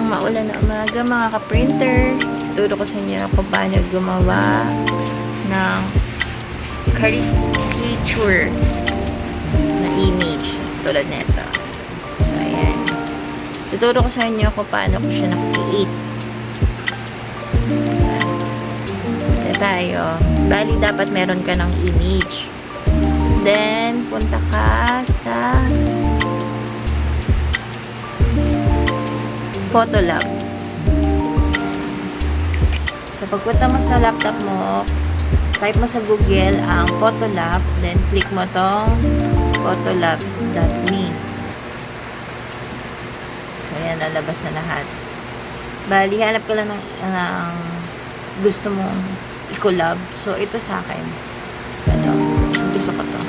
Isang maulan na umaga mga ka-printer. Tuturo ko sa inyo kung paano gumawa ng caricature na image tulad nito. So, ayan. Tuturo ko sa inyo kung paano ko siya na-create. So, ito tayo. Bali, dapat meron ka ng image. Then, punta ka sa Photolab. So, pagpunta mo sa laptop mo, type mo sa Google ang Photolab, then click mo tong photolab.me. So, ayan, lalabas na lahat. Bali, hanap ka lang ng gusto mong i-collab. So, ito sa akin. Ito. Gusto ko to.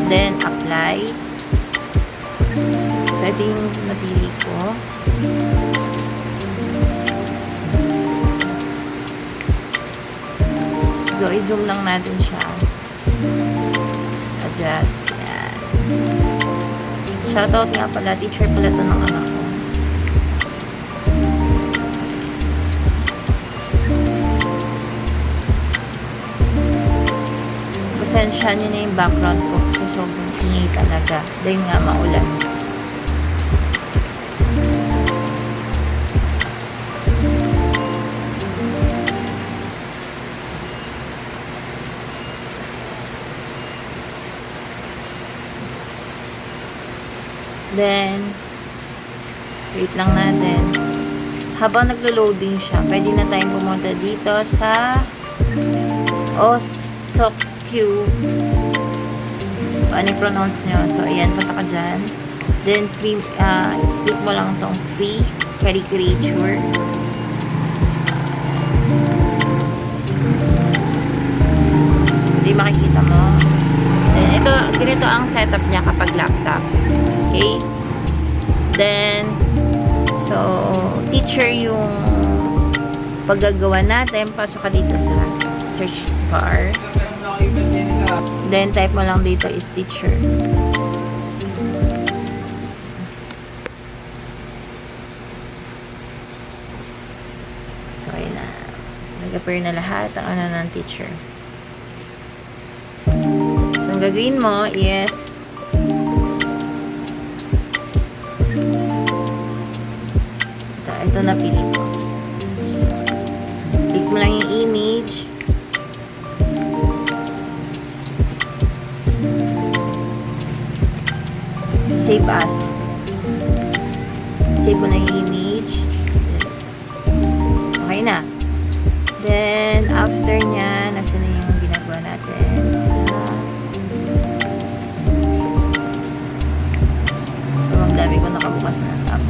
Then, apply. So, ito yung napili ko. So, i-zoom lang natin siya. Adjust. Yan. Shoutout nga pala. Teacher pala to ng anak ko. Pasensya nyo na yung background ko kasi sobrang ingay talaga. Dahil nga maulan. Then, wait lang natin. Habang naglo-loading siya, pwede na tayong pumunta dito sa Osokyu. Ano yung pronounce nyo? So, ayan, punta ka dyan. Then, free, click mo lang itong free caricature. Hindi makikita mo. Then, ito, ganito ang setup niya kapag laptop. Okay? Then, so, teacher yung paggagawa natin. Pasok ka dito sa search bar. Then, type mo lang dito is teacher. So, ayun na. Nag-appear na lahat ang ano ng teacher. So, ang gagawin mo is ito na pili ko. Click mo lang yung image. Save as. Save mo lang yung image. Okay na. Then, after nya, nasa na yung ginagawa natin sa ang dami ko nakabukas na tab.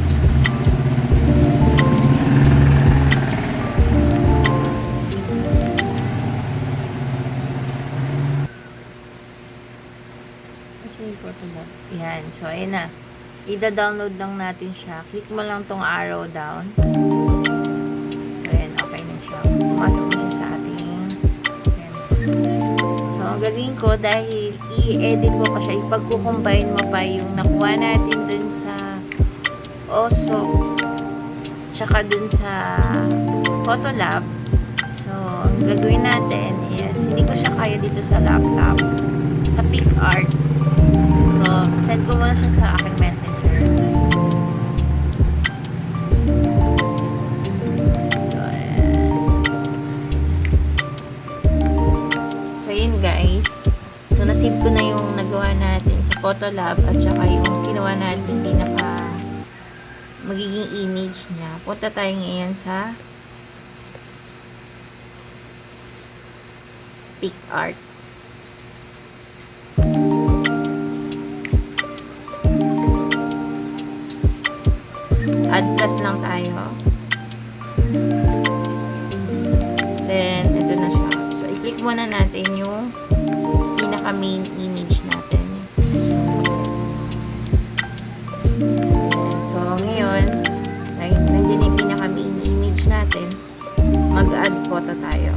Yan. So, ayun na. Ida-download lang natin siya. Click mo lang tong arrow down. So, ayan. Okay na siya. Pumasok na siya sa ating ayan. So, ang gagawin ko, dahil i-edit mo pa siya, ipag-combine mo pa yung nakuha natin dun sa Oso tsaka dun sa Photolab. So, ang gagawin natin is, hindi ko siya kaya dito sa laptop. Sa PicArt. So, send ko muna siya sa aking messenger. So, ayan. So, yun guys. So, nasave ko na yung nagawa natin sa Photolab at saka yung ginawa natin pinaka magiging image niya. Punta tayo ngayon sa PicArt. Add plus lang tayo. Then, ito na siya. So, i-click muna natin yung pinaka main image natin. So, ngayon, nandiyan yung pinaka main image natin. Mag-add photo tayo.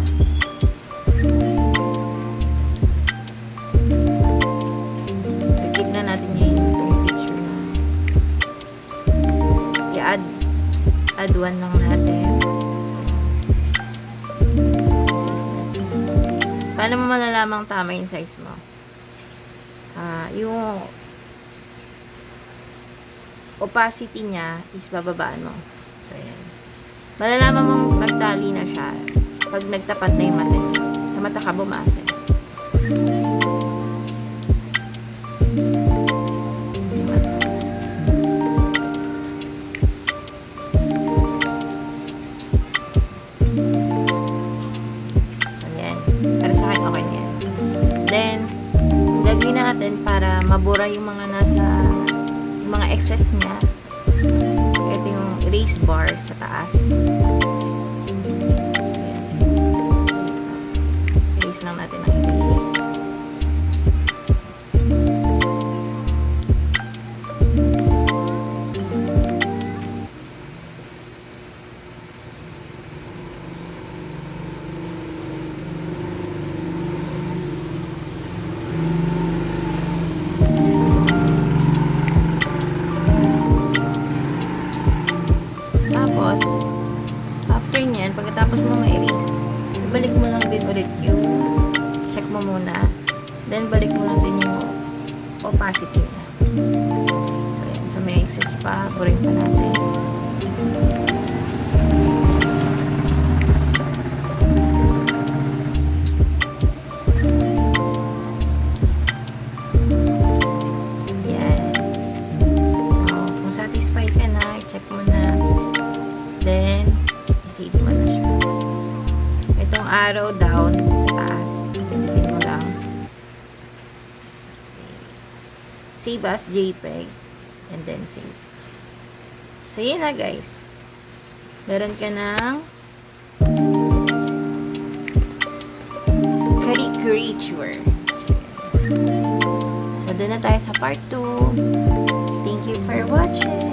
Add 1 lang natin. So, size natin. Paano mo malalamang tama yung size mo? Yung opacity niya is bababaan mo. So, ayan. Malalaman mong nagtali na siya pag nagtapat na yung mata niya. Sa mata ka bumasa. So, ayan. Para sa akin, okay na yan. Then, gagawin natin para mabura yung mga yung mga excess niya. Ito yung erase bar sa taas. So, ayan. Erase lang natin ang erase. Tapos, after nyan, pagkatapos mo ma-erase, balik mo lang din ulit yung check mo muna. Then, balik mo lang din yung opacity niya. So, yan. So, may excess pa. Burin pa natin. So, yan. So, kung satisfied ka na, i-check mo na. Then, i-save mo na siya. Itong arrow down sa taas, pindutin mo lang. Save as JPEG. And then save. So, yun na guys. Meron ka ng caricature. So, doon na tayo sa part 2. Thank you for watching.